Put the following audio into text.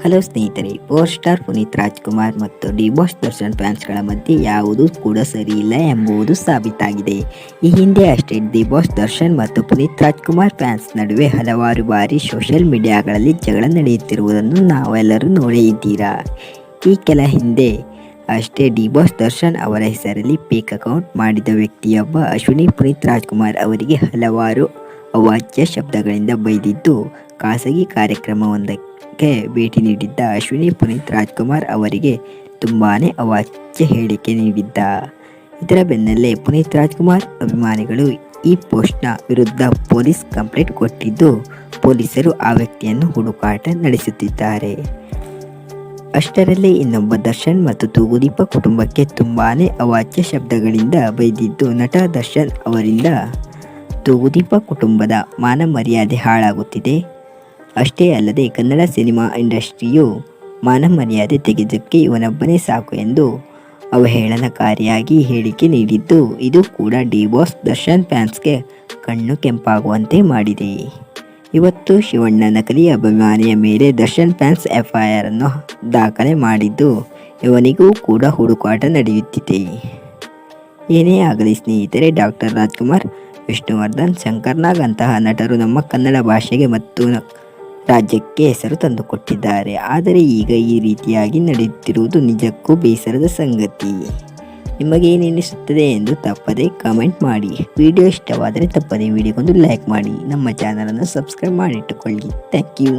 Hello ಸ್ನೇಹಿತರೆ, power star Puneeth Rajkumar ಮತ್ತು D boss Darshan ಫ್ಯಾನ್ಸ್ಗಳ ಮಧ್ಯೆ ಯಾವುದೂ ಕೂಡ ಸರಿಯಿಲ್ಲ ಎಂಬುದು ಸಾಬೀತಾಗಿದೆ. ಈ ಹಿಂದೆ ಅಷ್ಟೇ ಡಿ ಬಾಸ್ ದರ್ಶನ್ ಮತ್ತು ಪುನೀತ್ ರಾಜ್ಕುಮಾರ್ ಫ್ಯಾನ್ಸ್ ನಡುವೆ ಹಲವಾರು ಬಾರಿ ಸೋಷಿಯಲ್ ಮೀಡಿಯಾಗಳಲ್ಲಿ ಜಗಳ ನಡೆಯುತ್ತಿರುವುದನ್ನು ನಾವೆಲ್ಲರೂ ನೋಡೇ ಇದ್ದೀರಾ. ಈ ಕೆಲ ಹಿಂದೆ ಅಷ್ಟೇ ಡಿ ಬಾಸ್ ದರ್ಶನ್ ಅವರ ಹೆಸರಲ್ಲಿ ಫೇಕ್ ಅಕೌಂಟ್ ಮಾಡಿದ ವ್ಯಕ್ತಿಯೊಬ್ಬ ಅಶ್ವಿನಿ ಪುನೀತ್ ರಾಜ್ಕುಮಾರ್ ಅವರಿಗೆ ಹಲವಾರು ಅವಾಚ್ಯ ಶಬ್ದಗಳಿಂದ ಬೈದಿದ್ದು, ಖಾಸಗಿ ಕಾರ್ಯಕ್ರಮವೊಂದಕ್ಕೆ ಭೇಟಿ ನೀಡಿದ್ದ ಅಶ್ವಿನಿ ಪುನೀತ್ ರಾಜ್ಕುಮಾರ್ ಅವರಿಗೆ ತುಂಬಾನೇ ಅವಾಚ್ಯ ಹೇಳಿಕೆ ನೀಡಿದ್ದ. ಇದರ ಬೆನ್ನಲ್ಲೇ ಪುನೀತ್ ರಾಜ್ಕುಮಾರ್ ಅಭಿಮಾನಿಗಳು ಈ ಪೋಸ್ಟ್ನ ವಿರುದ್ಧ ಪೊಲೀಸ್ ಕಂಪ್ಲೇಂಟ್ ಕೊಟ್ಟಿದ್ದು, ಪೊಲೀಸರು ಆ ವ್ಯಕ್ತಿಯನ್ನು ಹುಡುಕಾಟ ನಡೆಸುತ್ತಿದ್ದಾರೆ. ಅಷ್ಟರಲ್ಲೇ ಇನ್ನೊಬ್ಬ ದರ್ಶನ್ ಮತ್ತು ತೂಗುದೀಪ ಕುಟುಂಬಕ್ಕೆ ತುಂಬಾನೇ ಅವಾಚ್ಯ ಶಬ್ದಗಳಿಂದ ಬೈದಿದ್ದು, ನಟ ದರ್ಶನ್ ಅವರಿಂದ ತೂಗುದೀಪ ಕುಟುಂಬದ ಮಾನ ಮರ್ಯಾದೆ ಹಾಳಾಗುತ್ತಿದೆ. ಅಷ್ಟೇ ಅಲ್ಲದೆ ಕನ್ನಡ ಸಿನಿಮಾ ಇಂಡಸ್ಟ್ರಿಯು ಮಾನ ಮರ್ಯಾದೆ ತೆಗೆದಕ್ಕೆ ಇವನೊಬ್ಬನೇ ಸಾಕು ಎಂದು ಅವಹೇಳನಕಾರಿಯಾಗಿ ಹೇಳಿಕೆ ನೀಡಿದ್ದು, ಇದು ಕೂಡ ಡಿ ಬಾಸ್ ದರ್ಶನ್ ಫ್ಯಾನ್ಸ್ಗೆ ಕಣ್ಣು ಕೆಂಪಾಗುವಂತೆ ಮಾಡಿದೆ. ಇವತ್ತು ಶಿವಣ್ಣ ನಕಲಿ ಅಭಿಮಾನಿಯ ಮೇಲೆ ದರ್ಶನ್ ಫ್ಯಾನ್ಸ್ FIR ಅನ್ನು ದಾಖಲೆ ಮಾಡಿದ್ದು, ಇವನಿಗೂ ಕೂಡ ಹುಡುಕಾಟ ನಡೆಯುತ್ತಿದೆ. ಏನೇ ಆಗಲಿ ಸ್ನೇಹಿತರೆ, ಡಾಕ್ಟರ್ ರಾಜ್ಕುಮಾರ್, ವಿಷ್ಣುವರ್ಧನ್, ಶಂಕರ್ ನಾಗ್ ಅಂತಹ ನಟರು ನಮ್ಮ ಕನ್ನಡ ಭಾಷೆಗೆ ಮತ್ತು ರಾಜ್ಯಕ್ಕೆ ಹೆಸರು ತಂದುಕೊಟ್ಟಿದ್ದಾರೆ. ಆದರೆ ಈಗ ಈ ರೀತಿಯಾಗಿ ನಡೆಯುತ್ತಿರುವುದು ನಿಜಕ್ಕೂ ಬೇಸರದ ಸಂಗತಿ. ನಿಮಗೇನೆನಿಸುತ್ತದೆ ಎಂದು ತಪ್ಪದೇ ಕಮೆಂಟ್ ಮಾಡಿ. ವಿಡಿಯೋ ಇಷ್ಟವಾದರೆ ತಪ್ಪದೇ ವಿಡಿಯೋಗೊಂದು ಲೈಕ್ ಮಾಡಿ. ನಮ್ಮ ಚಾನಲನ್ನು ಸಬ್ಸ್ಕ್ರೈಬ್ ಮಾಡಿಟ್ಟುಕೊಳ್ಳಿ. Thank you.